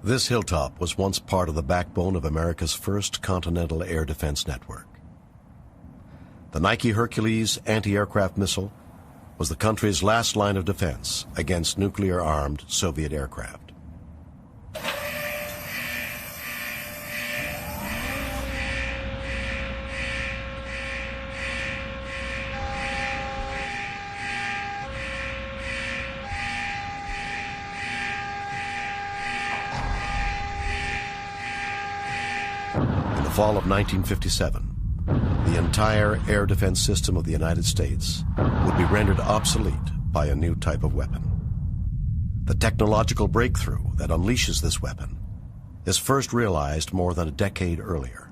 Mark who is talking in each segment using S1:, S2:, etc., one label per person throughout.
S1: This hilltop was once part of the backbone of America's first continental air defense network. The Nike Hercules anti-aircraft missile was the country's last line of defense against nuclear-armed Soviet aircraft. In the fall of 1957, the entire air defense system of the United States would be rendered obsolete by a new type of weapon. The technological breakthrough that unleashes this weapon is first realized more than a decade earlier.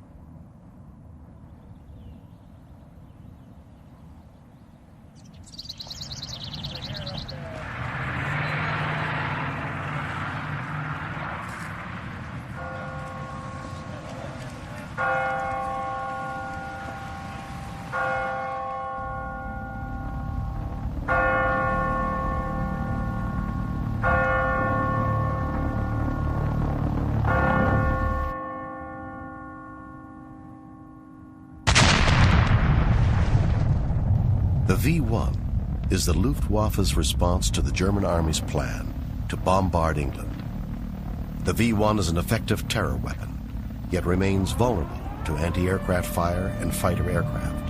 S1: The V-1 is the Luftwaffe's response to the German Army's plan to bombard England. The V-1 is an effective terror weapon, yet remains vulnerable to anti-aircraft fire and fighter aircraft.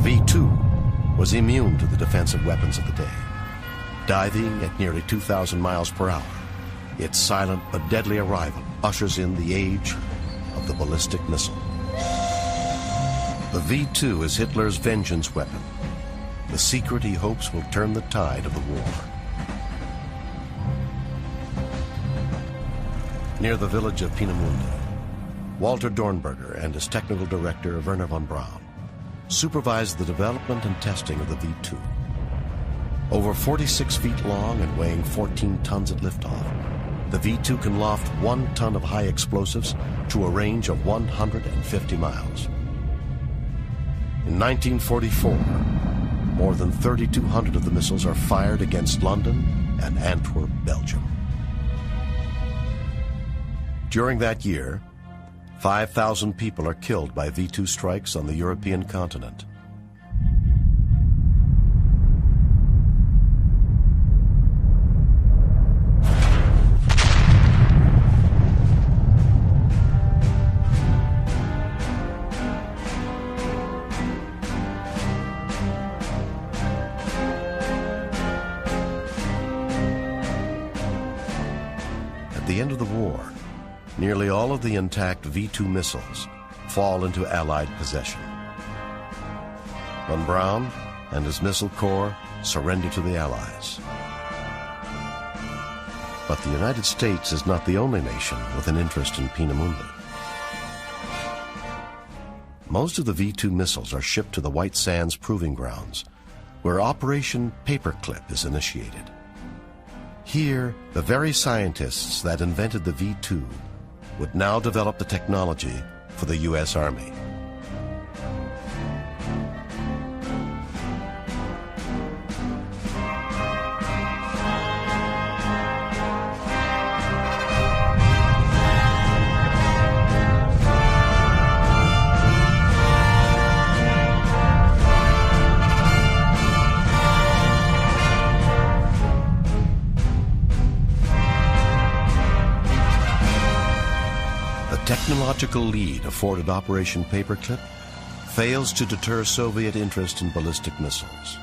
S1: V-2 was immune to the defensive weapons of the day. Diving at nearly 2,000 miles per hour, its silent but deadly arrival ushers in the age of the ballistic missile. The V-2 is Hitler's vengeance weapon, the secret he hopes will turn the tide of the war. Near the village of Peenemünde, Walter Dornberger and his technical director, Werner von Braun, supervised the development and testing of the V-2. Over 46 feet long and weighing 14 tons at liftoff, the V-2 can loft 1 ton of high explosives to a range of 150 miles. In 1944, more than 3,200 of the missiles are fired against London and Antwerp, Belgium. During that year, 5,000 people are killed by V-2 strikes on the European continent. At the end of the war, nearly all of the intact V-2 missiles fall into Allied possession. Von Braun and his missile corps surrender to the Allies. But the United States is not the only nation with an interest in Peenemünde. Most of the V-2 missiles are shipped to the White Sands Proving Grounds, where Operation Paperclip is initiated. Here, the very scientists that invented the V-2 would now develop the technology for the U.S. Army. The technological lead afforded Operation Paperclip fails to deter Soviet interest in ballistic missiles.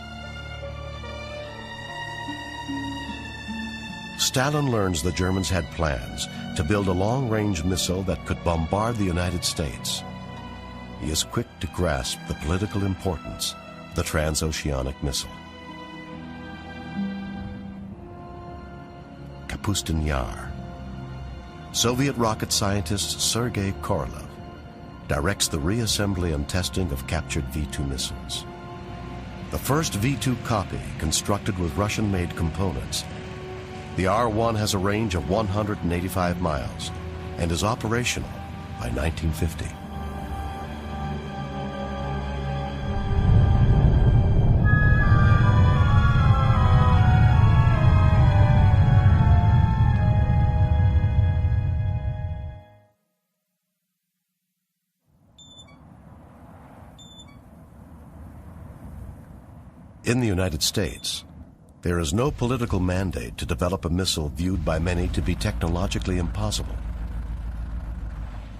S1: Stalin learns the Germans had plans to build a long-range missile that could bombard the United States. he is quick to grasp the political importance of the transoceanic missile. Kapustin Yar. Soviet rocket scientist Sergei Korolev directs the reassembly and testing of captured V-2 missiles. The first V-2 copy, constructed with Russian-made components, the R-1 has a range of 185 miles and is operational by 1950. In the United States, there is no political mandate to develop a missile viewed by many to be technologically impossible.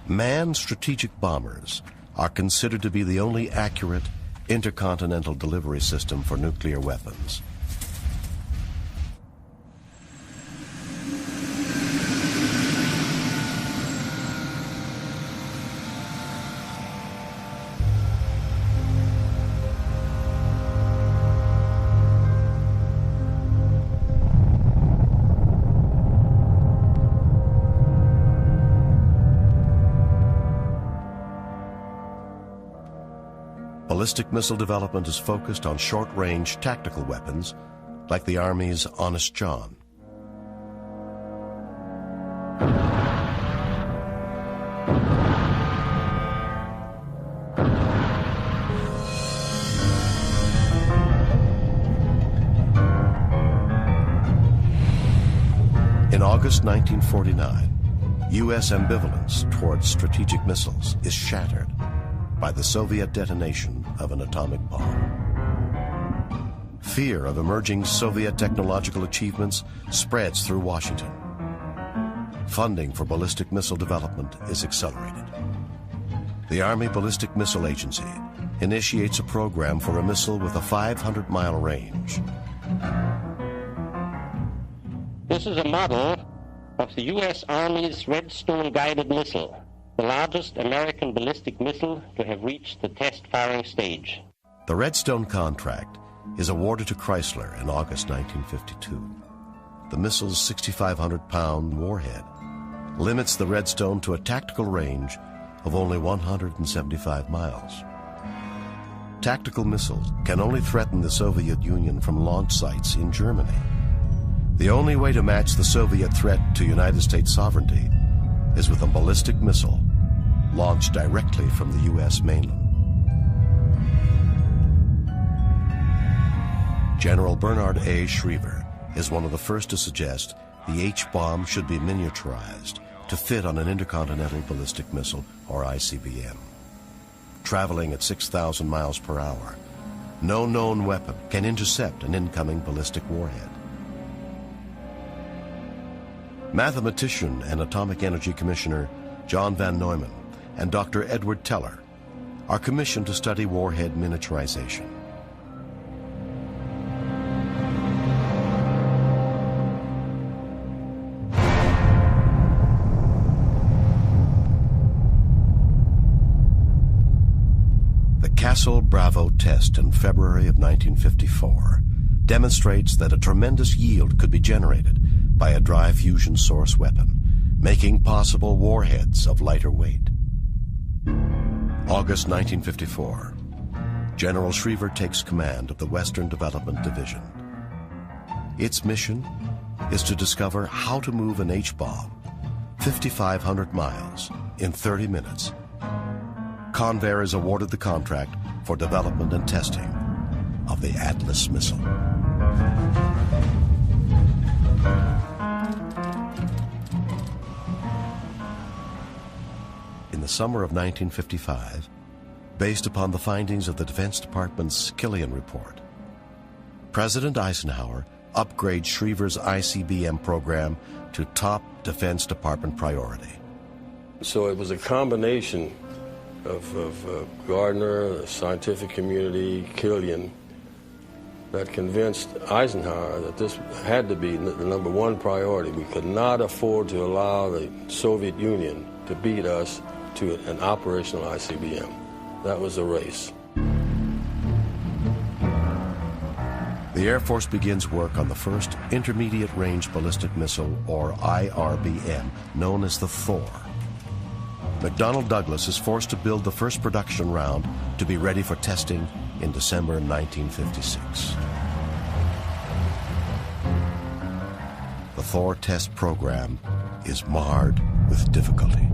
S1: Manned strategic bombers are considered to be the only accurate intercontinental delivery system for nuclear weapons. Ballistic missile development is focused on short-range tactical weapons, like the Army's Honest John. In August 1949, U.S. ambivalence towards strategic missiles is shattered by the Soviet detonation of an atomic bomb. Fear of emerging Soviet technological achievements spreads through Washington. Funding for ballistic missile development is accelerated. The Army Ballistic Missile Agency initiates a program for a missile with a 500-mile range.
S2: This is a model of the U.S. Army's Redstone guided missile, the largest American ballistic missile to have reached the test firing stage.
S1: The Redstone contract is awarded to Chrysler in August 1952. The missile's 6,500-pound warhead limits the Redstone to a tactical range of only 175 miles. Tactical missiles can only threaten the Soviet Union from launch sites in Germany. The only way to match the Soviet threat to United States sovereignty is with a ballistic missile launched directly from the U.S. mainland. General Bernard A. Schriever is one of the first to suggest the H-bomb should be miniaturized to fit on an intercontinental ballistic missile, or ICBM. Traveling at 6,000 miles per hour, no known weapon can intercept an incoming ballistic warhead. Mathematician and Atomic Energy Commissioner John Van Neumann and Dr. Edward Teller are commissioned to study warhead miniaturization. The Castle Bravo test in February of 1954 demonstrates that a tremendous yield could be generated by a dry fusion source weapon, making possible warheads of lighter weight. August 1954. General Schriever takes command of the Western Development Division. Its mission is to discover how to move an H-bomb 5,500 miles in 30 minutes. Convair is awarded the contract for development and testing of the Atlas missile. In the summer of 1955, based upon the findings of the Defense Department's Killian Report, President Eisenhower upgrades Schriever's ICBM program to top Defense Department priority.
S3: So it was a combination of Gardner, the scientific community, Killian, that convinced Eisenhower that this had to be the number one priority. We could not afford to allow the Soviet Union to beat us to an operational ICBM. that was a race.
S1: The Air Force begins work on the first Intermediate Range Ballistic Missile, or IRBM, known as the Thor. McDonnell Douglas is forced to build the first production round to be ready for testing in December 1956. The Thor test program is marred with difficulty.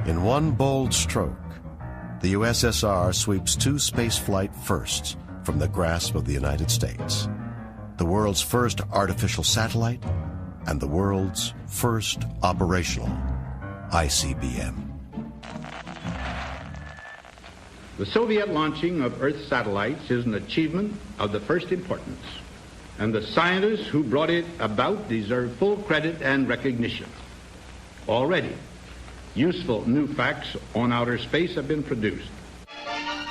S1: In one bold stroke, the USSR sweeps two spaceflight firsts from the grasp of the United States. The world's first artificial satellite and the world's first operational ICBM.
S4: The Soviet launching of Earth satellites is an achievement of the first importance, and the scientists who brought it about deserve full credit and recognition. Already, useful new facts on outer space have been produced.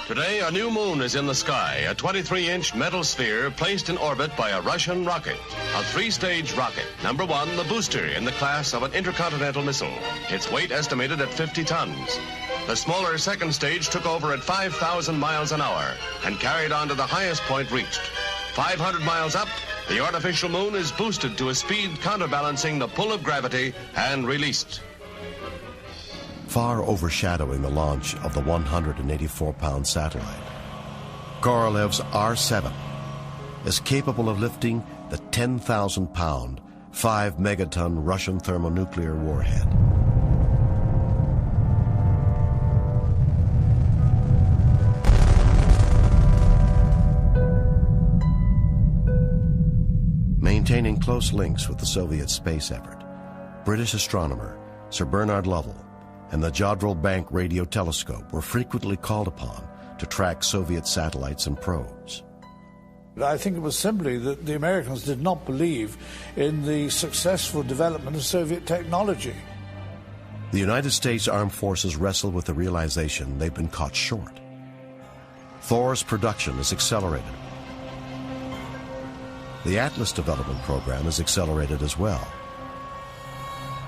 S5: Today, a new moon is in the sky, a 23-inch metal sphere placed in orbit by a Russian rocket, a three-stage rocket. Number one, the booster in the class of an intercontinental missile, its weight estimated at 50 tons. The smaller second stage took over at 5,000 miles an hour and carried on to the highest point reached. 500 miles up, the artificial moon is boosted to a speed counterbalancing the pull of gravity and released.
S1: Far overshadowing the launch of the 184-pound satellite, Korolev's R-7 is capable of lifting the 10,000-pound, 5-megaton Russian thermonuclear warhead. Maintaining close links with the Soviet space effort, British astronomer Sir Bernard Lovell and the Jodrell Bank radio telescope were frequently called upon to track Soviet satellites and probes.
S6: I think it was simply that the Americans did not believe in the successful development of Soviet technology.
S1: The United States Armed Forces wrestle with the realization they've been caught short. Thor's production is accelerated. The Atlas development program is accelerated as well.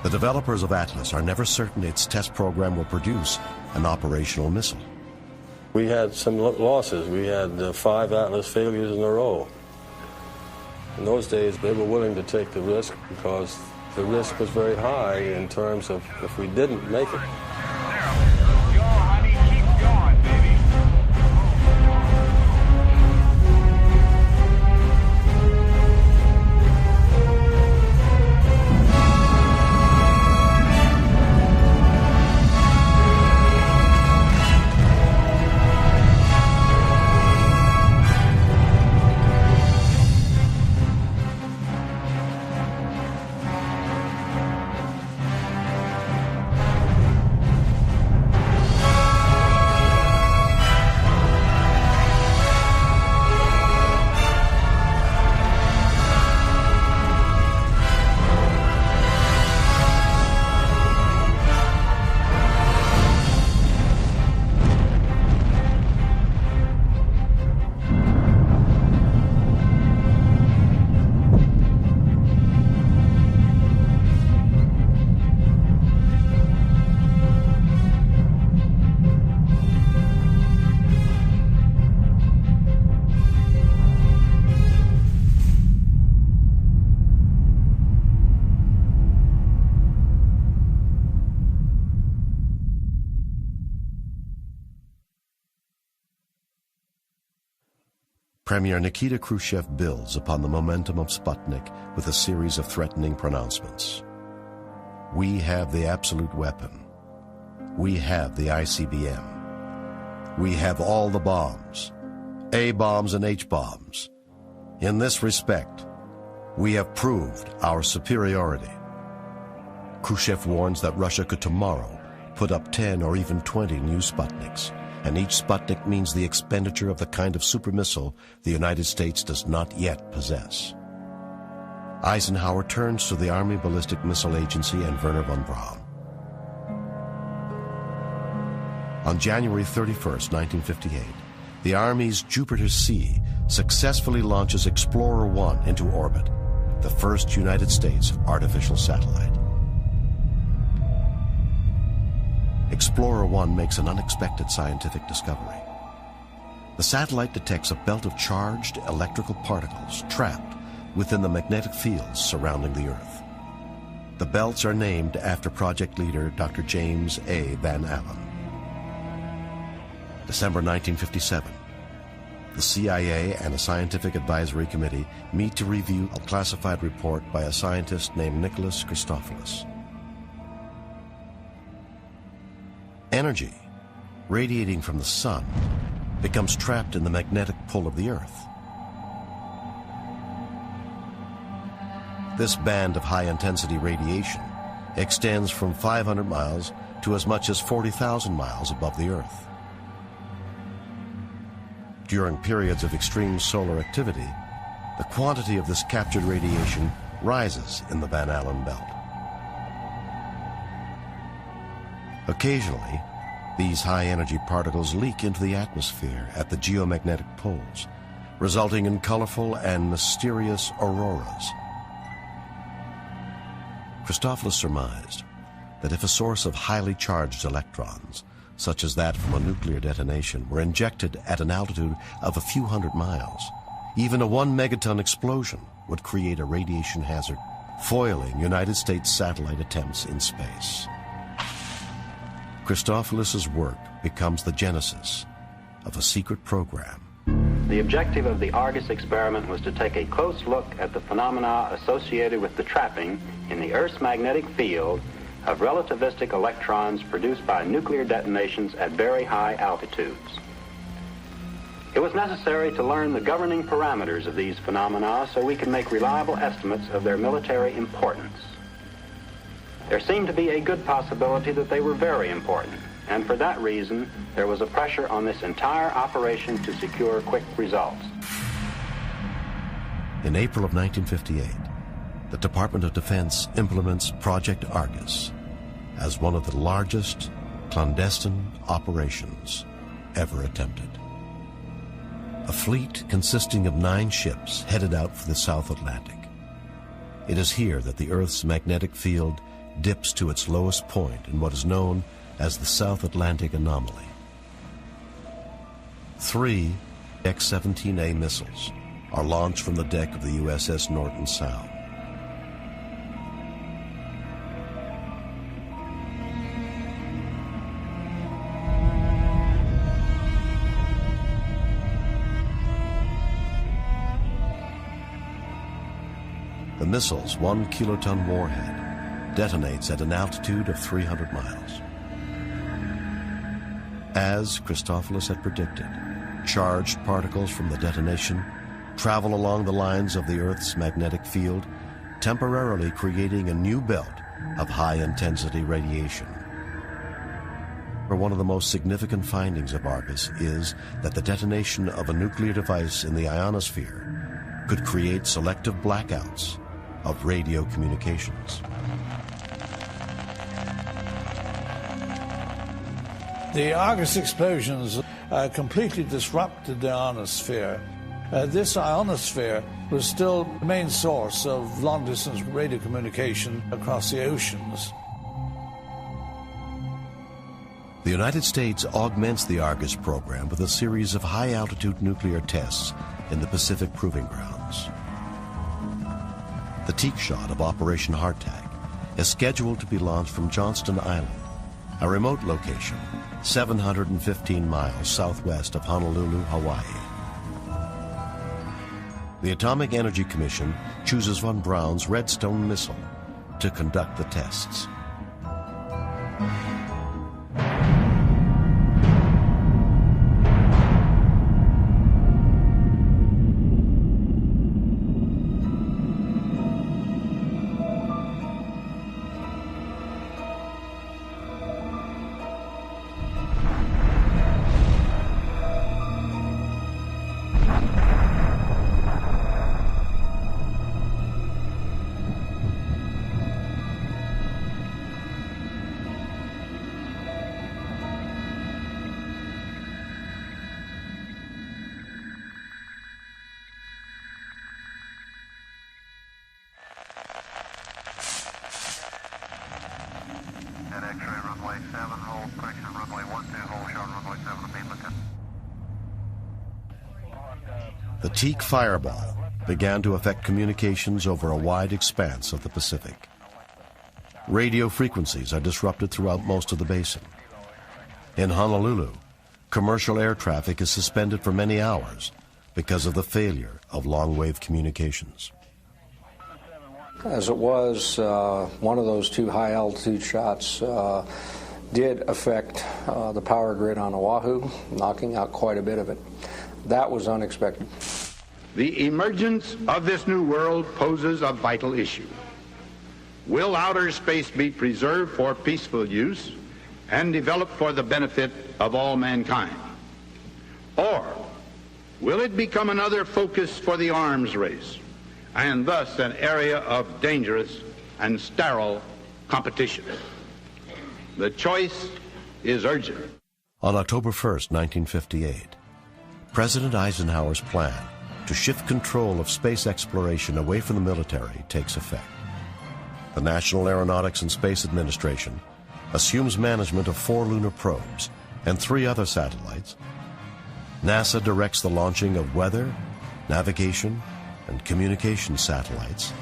S1: The developers of Atlas are never certain its test program will produce an operational missile.
S3: We had some losses. We had 5 Atlas failures in a row. In those days, they were willing to take the risk because the risk was very high in terms of if we didn't make it.
S1: Premier Nikita Khrushchev builds upon the momentum of Sputnik with a series of threatening pronouncements. We have the absolute weapon. We have the ICBM. We have all the bombs, A-bombs and H-bombs. In this respect, we have proved our superiority. Khrushchev warns that Russia could tomorrow put up 10 or even 20 new Sputniks, and each Sputnik means the expenditure of the kind of super missile the United States does not yet possess. Eisenhower turns to the Army Ballistic Missile Agency and Wernher von Braun. On January 31st, 1958, the Army's Jupiter-C successfully launches Explorer-1 into orbit, the first United States artificial satellite. Explorer-1 makes an unexpected scientific discovery. The satellite detects a belt of charged electrical particles trapped within the magnetic fields surrounding the Earth. The belts are named after project leader Dr. James A. Van Allen. December 1957. The CIA and a scientific advisory committee meet to review a classified report by a scientist named Nicholas Christophilus. Energy, radiating from the sun, becomes trapped in the magnetic pull of the Earth. This band of high-intensity radiation extends from 500 miles to as much as 40,000 miles above the Earth. During periods of extreme solar activity, the quantity of this captured radiation rises in the Van Allen belt. Occasionally, these high-energy particles leak into the atmosphere at the geomagnetic poles, resulting in colorful and mysterious auroras. Christophilus surmised that if a source of highly charged electrons, such as that from a nuclear detonation, were injected at an altitude of a few hundred miles, even a 1 megaton explosion would create a radiation hazard, foiling United States satellite attempts in space. Christophilus's work becomes the genesis of a secret program.
S7: The objective of the Argus experiment was to take a close look at the phenomena associated with the trapping in the Earth's magnetic field of relativistic electrons produced by nuclear detonations at very high altitudes. It was necessary to learn the governing parameters of these phenomena so we could make reliable estimates of their military importance. There seemed to be a good possibility that they were very important, and for that reason, there was a pressure on this entire operation to secure quick results.
S1: In April of 1958, the Department of Defense implements Project Argus as one of the largest clandestine operations ever attempted. A fleet consisting of 9 ships headed out for the South Atlantic. It is here that the Earth's magnetic field dips to its lowest point in what is known as the South Atlantic Anomaly. 3 X-17A missiles are launched from the deck of the USS Norton Sound. The missile's 1 kiloton warhead detonates at an altitude of 300 miles. As Christophilus had predicted, charged particles from the detonation travel along the lines of the Earth's magnetic field, temporarily creating a new belt of high-intensity radiation. One of the most significant findings of Argus is that the detonation of a nuclear device in the ionosphere could create selective blackouts of radio communications.
S6: The Argus explosions completely disrupted the ionosphere. This ionosphere was still the main source of long-distance radio communication across the oceans.
S1: The United States augments the Argus program with a series of high-altitude nuclear tests in the Pacific Proving Grounds. The teak shot of Operation Hardtack is scheduled to be launched from Johnston Island, a remote location 715 miles southwest of Honolulu, Hawaii. the Atomic Energy Commission chooses von Braun's Redstone missile to conduct the tests. The Teak fireball began to affect communications over a wide expanse of the Pacific. Radio frequencies are disrupted throughout most of the basin. In Honolulu, commercial air traffic is suspended for many hours because of the failure of long-wave communications.
S8: As it was, one of those two high-altitude shots did affect the power grid on Oahu, knocking out quite a bit of it. That was unexpected.
S4: The emergence of this new world poses a vital issue. Will outer space be preserved for peaceful use and developed for the benefit of all mankind? Or will it become another focus for the arms race, and thus an area of dangerous and sterile competition? The choice is urgent.
S1: On October 1st, 1958, President Eisenhower's plan to shift control of space exploration away from the military takes effect. The National Aeronautics and Space Administration assumes management of 4 lunar probes and 3 other satellites. NASA directs the launching of weather, navigation, and communication satellites,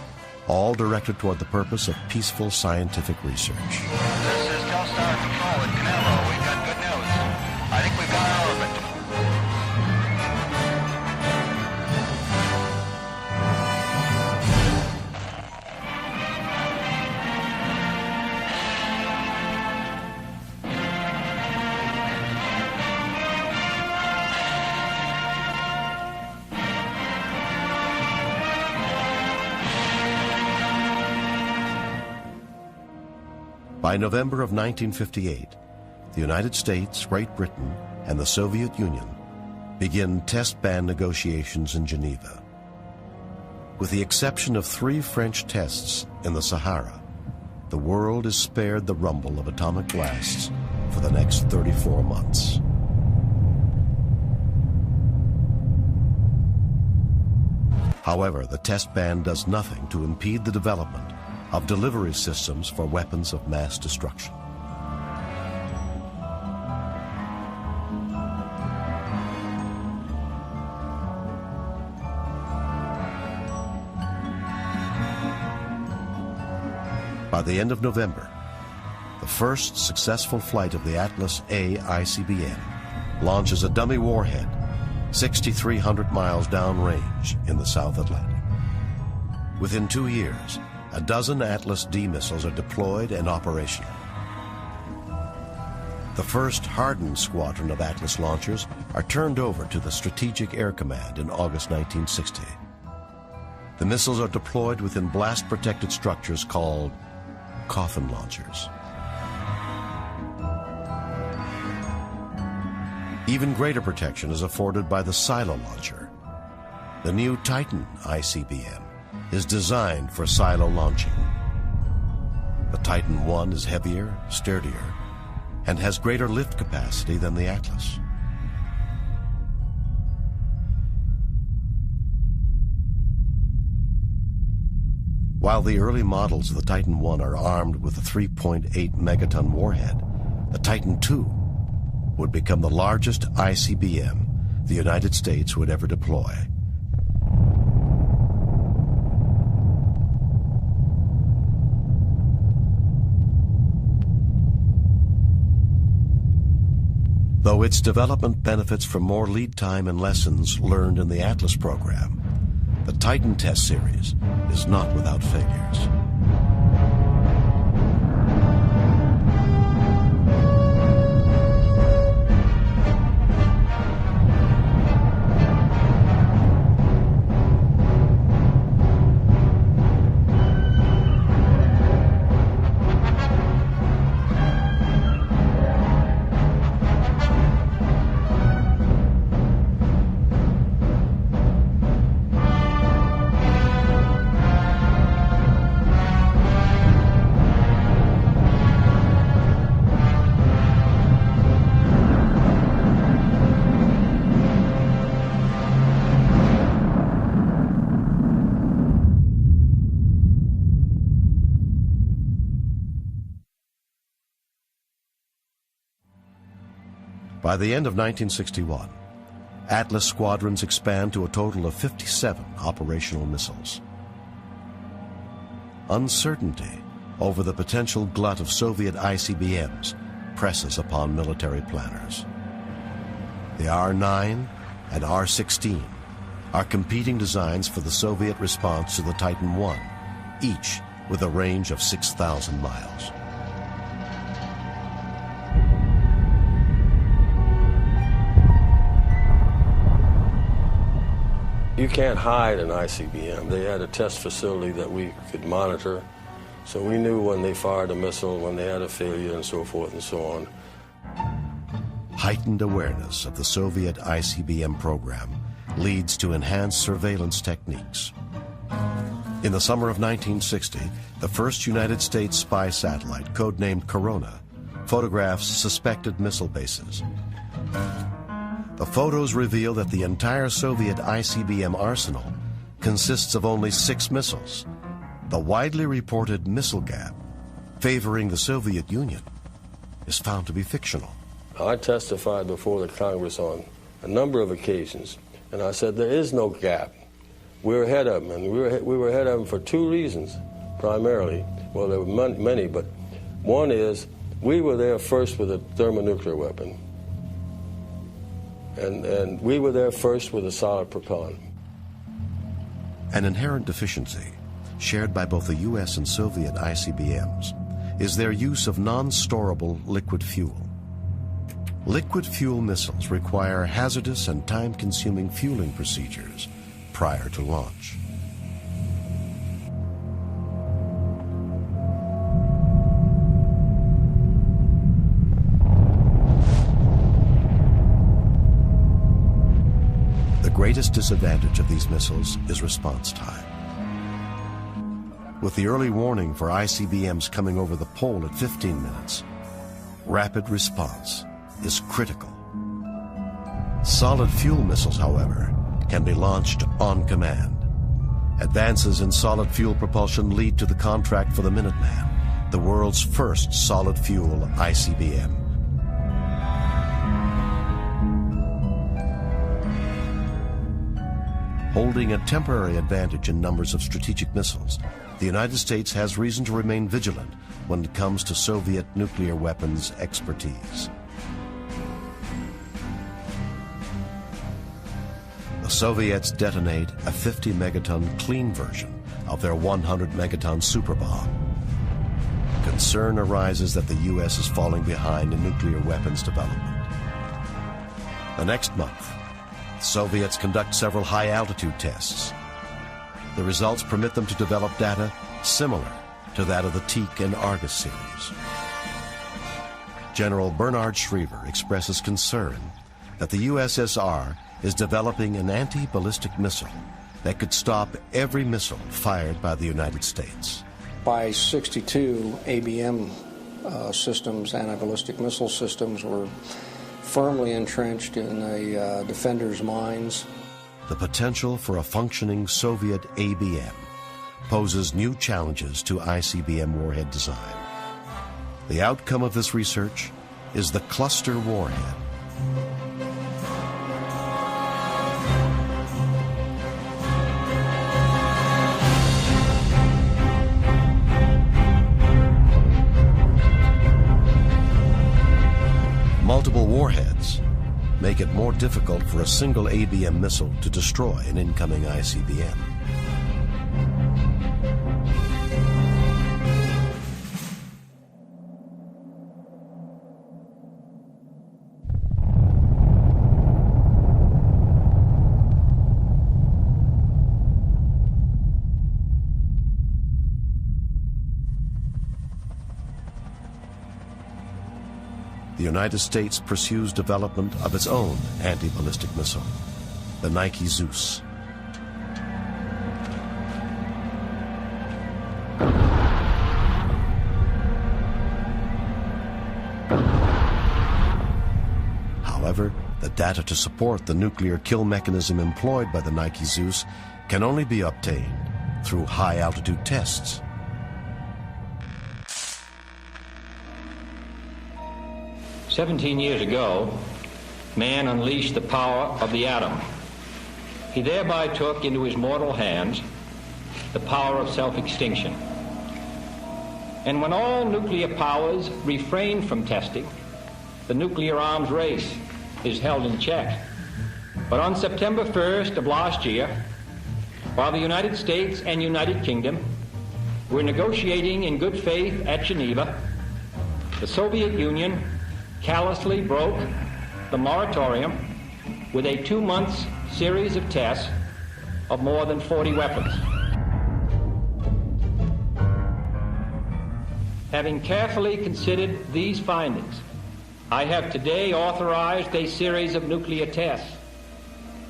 S1: all directed toward the purpose of peaceful scientific research.
S9: This is Telstar Control at Canelo. We've got good news. I think we've got our orbit.
S1: By November of 1958, the United States, Great Britain, and the Soviet Union begin test ban negotiations in Geneva. With the exception of 3 French tests in the Sahara, the world is spared the rumble of atomic blasts for the next 34 months. However, the test ban does nothing to impede the development of delivery systems for weapons of mass destruction. By the end of November, the first successful flight of the Atlas A ICBM launches a dummy warhead 6,300 miles downrange in the South Atlantic. Within 2 years, a dozen Atlas D missiles are deployed and operational. The first hardened squadron of Atlas launchers are turned over to the Strategic Air Command in August 1960. The missiles are deployed within blast-protected structures called coffin launchers. Even greater protection is afforded by the silo launcher. The new Titan ICBM is designed for silo launching. The Titan I is heavier, sturdier, and has greater lift capacity than the Atlas. While the early models of the Titan I are armed with a 3.8 megaton warhead, the Titan II would become the largest ICBM the United States would ever deploy. Though its development benefits from more lead time and lessons learned in the Atlas program, the Titan test series is not without failures. By the end of 1961, Atlas squadrons expand to a total of 57 operational missiles. Uncertainty over the potential glut of Soviet ICBMs presses upon military planners. The R-9 and R-16 are competing designs for the Soviet response to the Titan I, each with a range of 6,000 miles.
S3: You can't hide an ICBM. They had a test facility that we could monitor, so we knew when they fired a missile, when they had a failure, and so forth and so on.
S1: Heightened awareness of the Soviet ICBM program leads to enhanced surveillance techniques. In the summer of 1960, the first United States spy satellite, codenamed Corona, photographs suspected missile bases. The photos reveal that the entire Soviet ICBM arsenal consists of only 6 missiles. The widely reported missile gap favoring the Soviet Union is found to be fictional.
S3: I testified before the Congress on a number of occasions, and I said there is no gap. We're ahead of them, and we were ahead of them for 2 reasons, primarily. Well, there were many, but one is we were there first with a thermonuclear weapon. And we were there first with a solid propellant.
S1: An inherent deficiency, shared by both the U.S. and Soviet ICBMs, is their use of non-storable liquid fuel. Liquid fuel missiles require hazardous and time-consuming fueling procedures prior to launch. The greatest disadvantage of these missiles is response time. With the early warning for ICBMs coming over the pole at 15 minutes, rapid response is critical. Solid fuel missiles, however, can be launched on command. Advances in solid fuel propulsion lead to the contract for the Minuteman, the world's first solid fuel ICBM. Holding a temporary advantage in numbers of strategic missiles, the United States has reason to remain vigilant when it comes to Soviet nuclear weapons expertise. The Soviets detonate a 50-megaton clean version of their 100-megaton superbomb. Concern arises that the U.S. is falling behind in nuclear weapons development. The next month, the Soviets conduct several high-altitude tests. The results permit them to develop data similar to that of the Teak and Argus series. General Bernard Schriever expresses concern that the USSR is developing an anti-ballistic missile that could stop every missile fired by the United States.
S8: By 62, ABM systems, anti-ballistic missile systems, were firmly entrenched in the defenders' minds.
S1: The potential for a functioning Soviet ABM poses new challenges to ICBM warhead design. The outcome of this research is the cluster warhead. Multiple warheads make it more difficult for a single ABM missile to destroy an incoming ICBM. the United States pursues development of its own anti-ballistic missile, the Nike Zeus. However, the data to support the nuclear kill mechanism employed by the Nike Zeus can only be obtained through high-altitude tests.
S10: "17 years ago, man unleashed the power of the atom. He thereby took into his mortal hands the power of self-extinction. And when all nuclear powers refrain from testing, the nuclear arms race is held in check. But on September 1st of last year, while the United States and United Kingdom were negotiating in good faith at Geneva, the Soviet Union callously broke the moratorium with a 2-month series of tests of more than 40 weapons. Having carefully considered these findings, I have today authorized a series of nuclear tests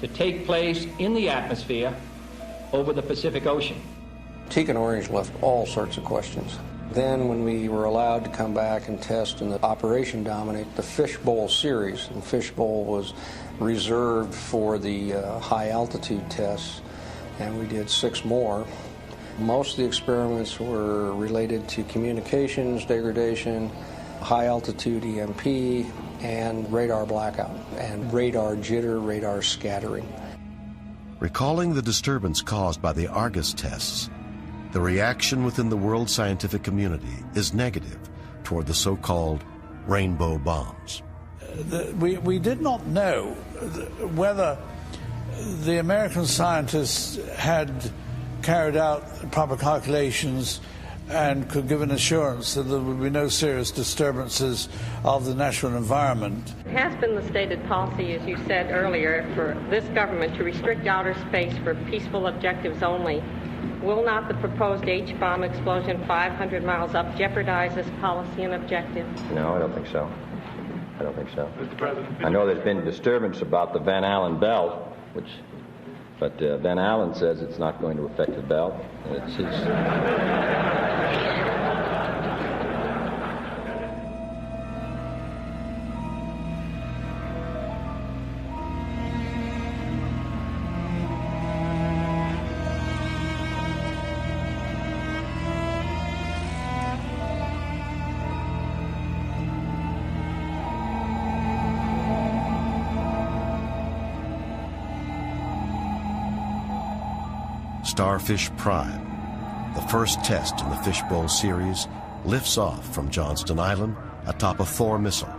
S10: to take place in the atmosphere over the Pacific Ocean."
S8: Teak and Orange left all sorts of questions. Then when we were allowed to come back and test in the Operation Dominic, the Fishbowl series, and Fishbowl was reserved for the high altitude tests, and we did 6 more. Most of the experiments were related to communications degradation, high altitude EMP, and radar blackout, and radar jitter, radar scattering.
S1: Recalling the disturbance caused by the Argus tests, the reaction within the world scientific community is negative toward the so-called rainbow bombs.
S6: We did not know whether the American scientists had carried out proper calculations and could give an assurance that there would be no serious disturbances of the natural environment.
S11: It has been the stated policy, as you said earlier, for this government to restrict outer space for peaceful objectives only. Will not the proposed H-bomb explosion 500 miles up jeopardize this policy and objective?
S12: No, I don't think so. I don't think so. Mr. President, I know there's been disturbance about the Van Allen belt, but Van Allen says it's not going to affect the belt. It's his.
S1: Starfish Prime, the first test in the Fishbowl series, lifts off from Johnston Island atop a Thor missile.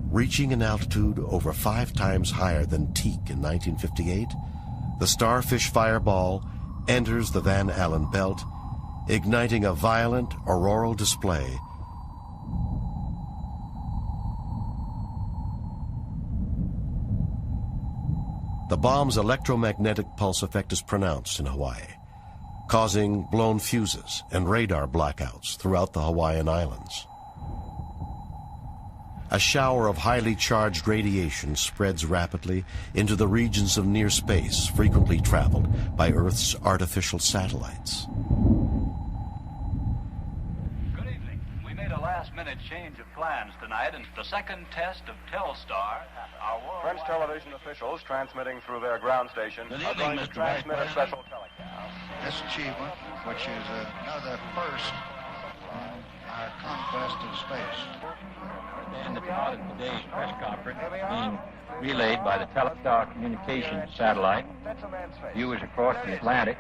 S1: Reaching an altitude over 5 times higher than Teak in 1958, the Starfish Fireball enters the Van Allen belt, igniting a violent auroral display. The bomb's electromagnetic pulse effect is pronounced in Hawaii, causing blown fuses and radar blackouts throughout the Hawaiian Islands. A shower of highly charged radiation spreads rapidly into the regions of near space frequently traveled by Earth's artificial satellites.
S13: Good evening. We made a last-minute change of plans tonight, and the second test of Telstar, our
S14: French television officials transmitting through their ground station are going to transmit a special telecast.
S15: This achievement, which is another first on our
S10: conquest of space. And the part of today's press conference being relayed by the Telstar communication satellite, viewers across the Atlantic.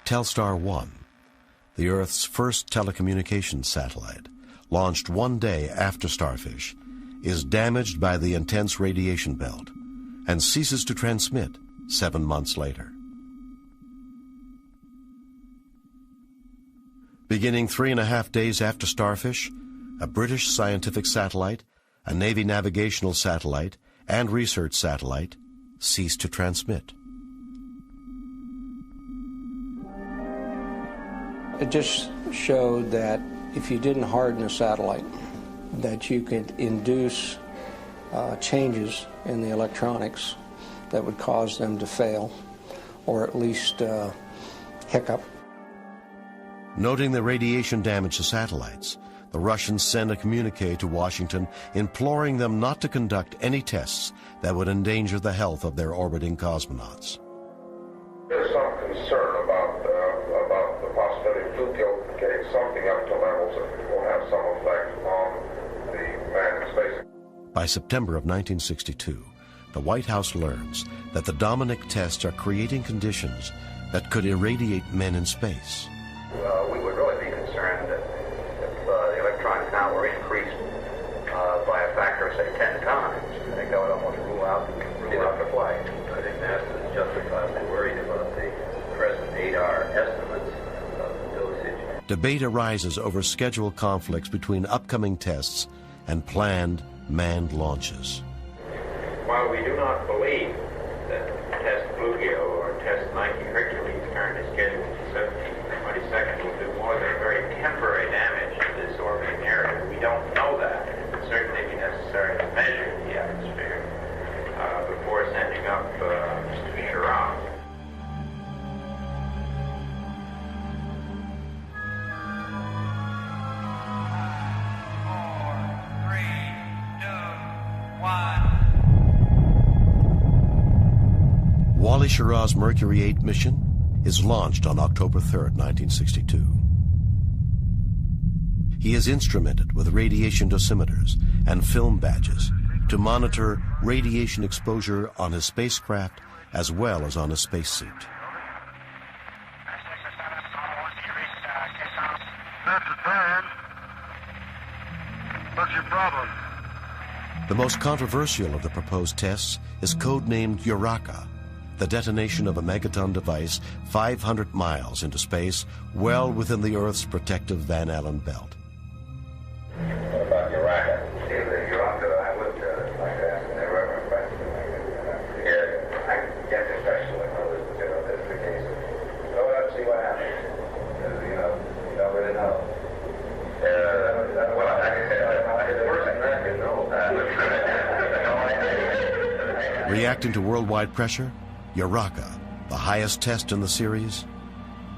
S1: Telstar 1, the Earth's first telecommunications satellite, launched one day after Starfish, is damaged by the intense radiation belt and ceases to transmit 7 months later. Beginning 3.5 days after Starfish, a British scientific satellite, a Navy navigational satellite, and research satellite ceased to transmit.
S8: It just showed that if you didn't harden a satellite, that you could induce changes in the electronics that would cause them to fail, or at least hiccup.
S1: Noting the radiation damage to satellites, the Russians sent a communique to Washington imploring them not to conduct any tests that would endanger the health of their orbiting cosmonauts.
S15: There's some concern about the possibility of bluegill getting something up to levels that will have some effect on the man in space.
S1: By September of 1962, the White House learns that the Dominic tests are creating conditions that could irradiate men in space.
S16: We would really be concerned that if the electrons now were increased by a factor of, say, 10 times. I think that would almost rule out the flight.
S17: I think NASA is justifiably worried about the present 8R estimates of the dosage.
S1: Debate arises over schedule conflicts between upcoming tests and planned manned launches.
S16: While we do not believe that Test Bluegill or Test Nike Hercules currently scheduled for 17/22 will do more than very temporary damage to this orbiting area. We don't know that. It would certainly be necessary to measure the atmosphere before sending up Mr. Shiraz.
S1: Wally Schirra's Mercury 8 mission is launched on October 3, 1962. He is instrumented with radiation dosimeters and film badges to monitor radiation exposure on his spacecraft as well as on his spacesuit.
S15: That's the plan. What's your problem?
S1: The most controversial of the proposed tests is codenamed Uraka, the detonation of a megaton device 500 miles into space, well within the Earth's protective Van Allen belt.
S15: What about Uraka? See, the Uraka, I would like to ask an irreverent question. I get the impression that others, this is the case. Go out and see what happens. Because, you don't really know. Well, like I said, it's worse than that, you know.
S1: Reacting to worldwide pressure, Uraka, the highest test in the series,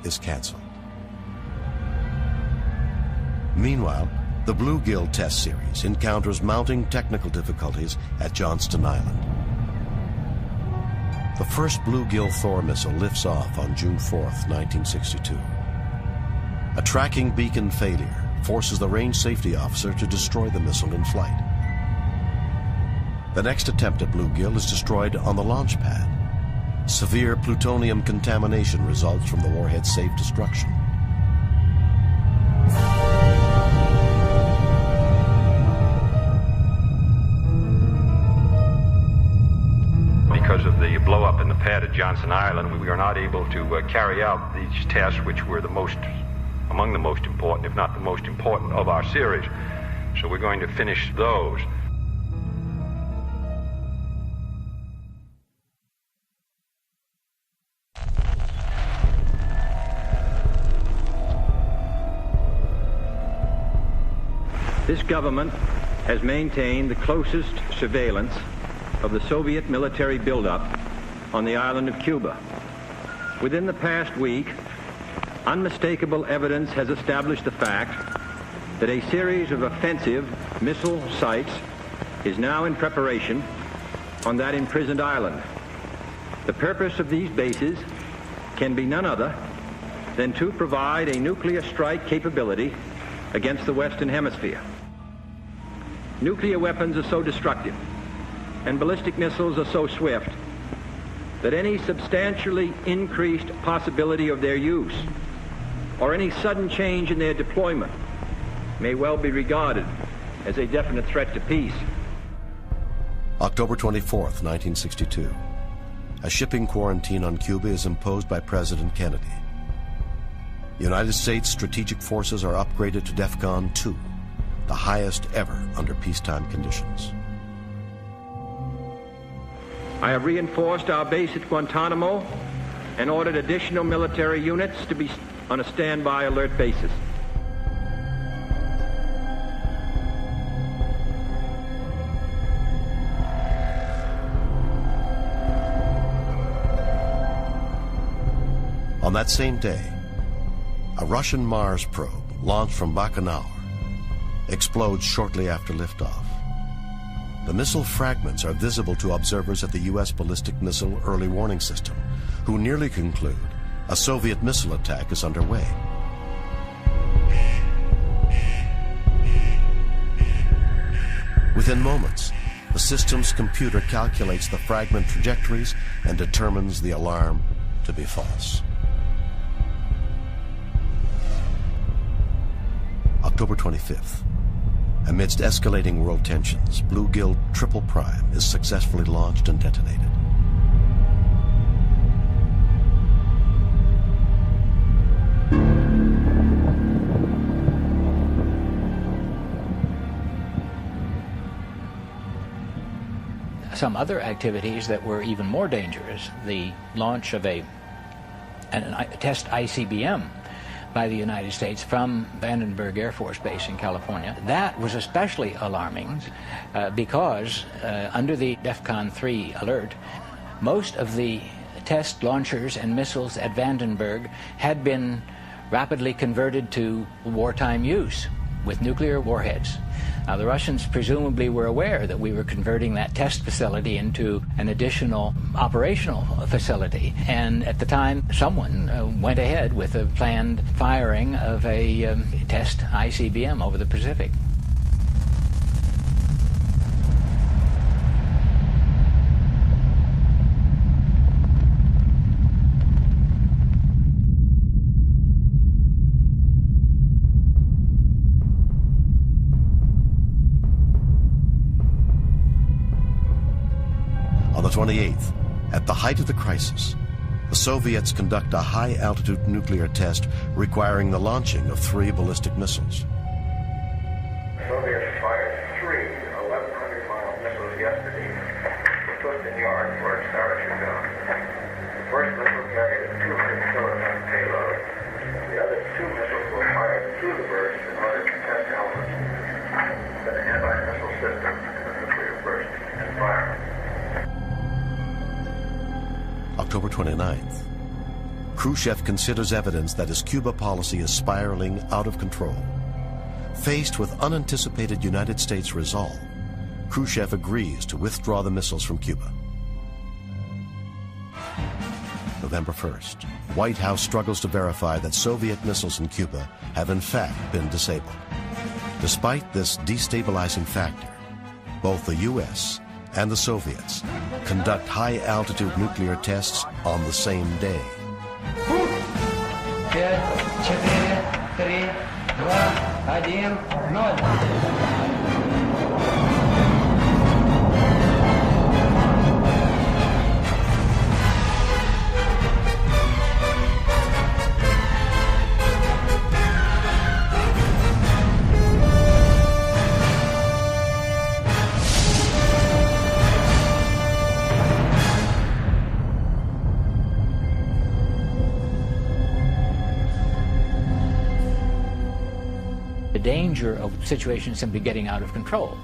S1: is canceled. Meanwhile, the Bluegill test series encounters mounting technical difficulties at Johnston Island. The first Bluegill Thor missile lifts off on June 4, 1962. A tracking beacon failure forces the range safety officer to destroy the missile in flight. The next attempt at Bluegill is destroyed on the launch pad. Severe plutonium contamination results from the warhead's safe destruction.
S10: Because of the blow-up in the pad at Johnston Island, we are not able to carry out these tests, which were among the most important, if not the most important, of our series. So we're going to finish those. This government has maintained the closest surveillance of the Soviet military buildup on the island of Cuba. Within the past week, unmistakable evidence has established the fact that a series of offensive missile sites is now in preparation on that imprisoned island. The purpose of these bases can be none other
S18: than to provide a nuclear strike capability against the Western Hemisphere. Nuclear weapons are so destructive, and ballistic missiles are so swift, that any substantially increased possibility of their use or any sudden change in their deployment may well be regarded as a definite threat to peace.
S1: October 24th, 1962. A shipping quarantine on Cuba is imposed by President Kennedy. United States strategic forces are upgraded to DEFCON 2, the highest ever under peacetime conditions.
S18: I have reinforced our base at Guantanamo and ordered additional military units to be on a standby alert basis.
S1: On that same day, a Russian Mars probe launched from Baikonur explodes shortly after liftoff. The missile fragments are visible to observers at the U.S. Ballistic Missile Early Warning System, who nearly conclude a Soviet missile attack is underway. Within moments, the system's computer calculates the fragment trajectories and determines the alarm to be false. October 25th. Amidst escalating world tensions, Bluegill Triple Prime is successfully launched and detonated.
S19: Some other activities that were even more dangerous, the launch of a test ICBM by the United States from Vandenberg Air Force Base in California. That was especially alarming because under the DEFCON 3 alert, most of the test launchers and missiles at Vandenberg had been rapidly converted to wartime use with nuclear warheads. Now, the Russians presumably were aware that we were converting that test facility into an additional operational facility, and at the time someone went ahead with a planned firing of a test ICBM over the Pacific.
S1: On the 28th, at the height of the crisis, the Soviets conduct a high-altitude nuclear test requiring the launching of 3 ballistic missiles.
S15: The Soviets fired 3 1,100-mile missiles yesterday, the first in York, where it started to go. The first missile carried a 200-kiloton payload. The other 2 missiles were fired through the burst in order to test elements of the anti-missile system in the nuclear burst environment.
S1: October 29th. Khrushchev considers evidence that his Cuba policy is spiraling out of control. Faced with unanticipated United States resolve, Khrushchev agrees to withdraw the missiles from Cuba. November 1st. White House struggles to verify that Soviet missiles in Cuba have in fact been disabled. Despite this destabilizing factor, both the U.S. and the Soviets conduct high-altitude nuclear tests on the same day.
S20: 5, 4, 3, 2, 1, 0.
S19: The danger of situations simply getting out of control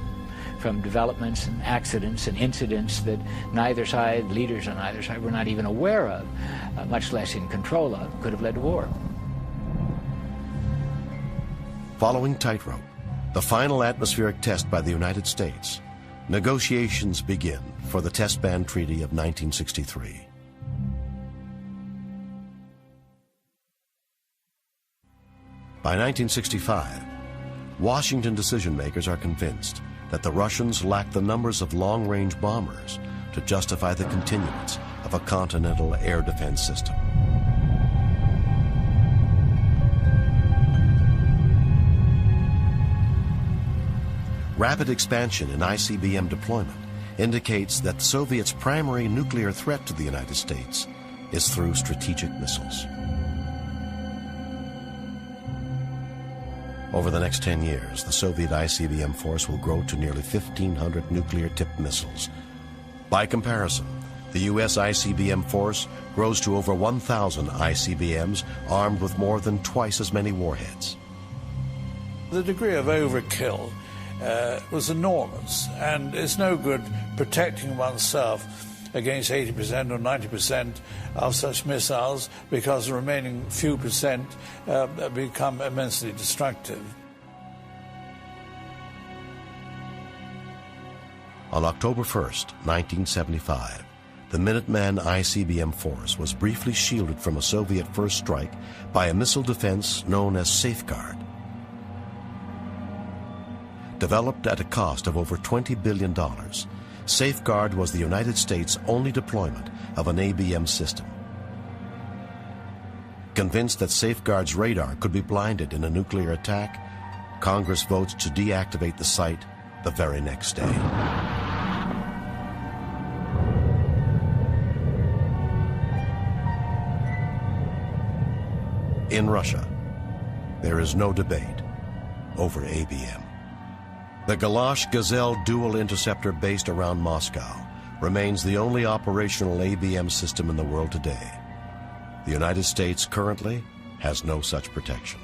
S19: from developments and accidents and incidents that neither side, leaders on either side, were not even aware of, much less in control of, could have led to war.
S1: Following Tightrope, the final atmospheric test by the United States, negotiations begin for the Test Ban Treaty of 1963. By 1965, Washington decision-makers are convinced that the Russians lack the numbers of long-range bombers to justify the continuance of a continental air defense system. Rapid expansion in ICBM deployment indicates that the Soviets' primary nuclear threat to the United States is through strategic missiles. Over the next 10 years, the Soviet ICBM force will grow to nearly 1,500 nuclear-tipped missiles. By comparison, the U.S. ICBM force grows to over 1,000 ICBMs armed with more than twice as many warheads.
S6: The degree of overkill was enormous, and it's no good protecting oneself against 80% or 90% of such missiles, because the remaining few percent become immensely destructive.
S1: On October 1st, 1975, the Minuteman ICBM force was briefly shielded from a Soviet first strike by a missile defense known as Safeguard. Developed at a cost of over $20 billion, Safeguard was the United States' only deployment of an ABM system. Convinced that Safeguard's radar could be blinded in a nuclear attack, Congress votes to deactivate the site the very next day. In Russia, there is no debate over ABM. The Galash Gazelle dual interceptor based around Moscow remains the only operational ABM system in the world today. The United States currently has no such protection.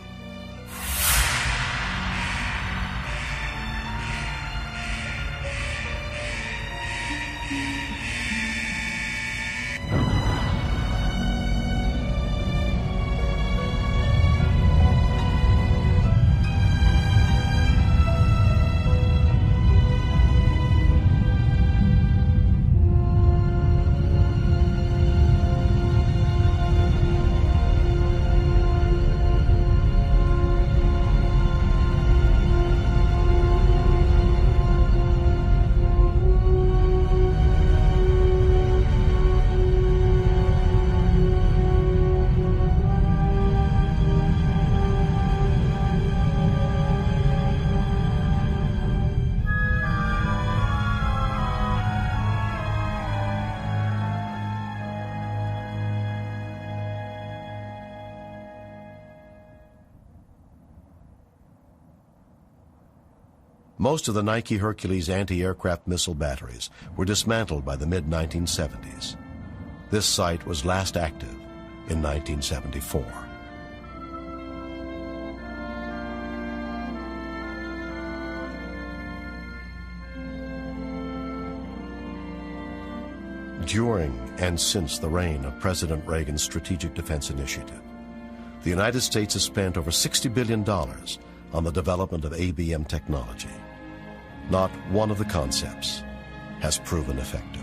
S1: Most of the Nike Hercules anti-aircraft missile batteries were dismantled by the mid-1970s. This site was last active in 1974. During and since the reign of President Reagan's Strategic Defense Initiative, the United States has spent over $60 billion on the development of ABM technology. Not one of the concepts has proven effective.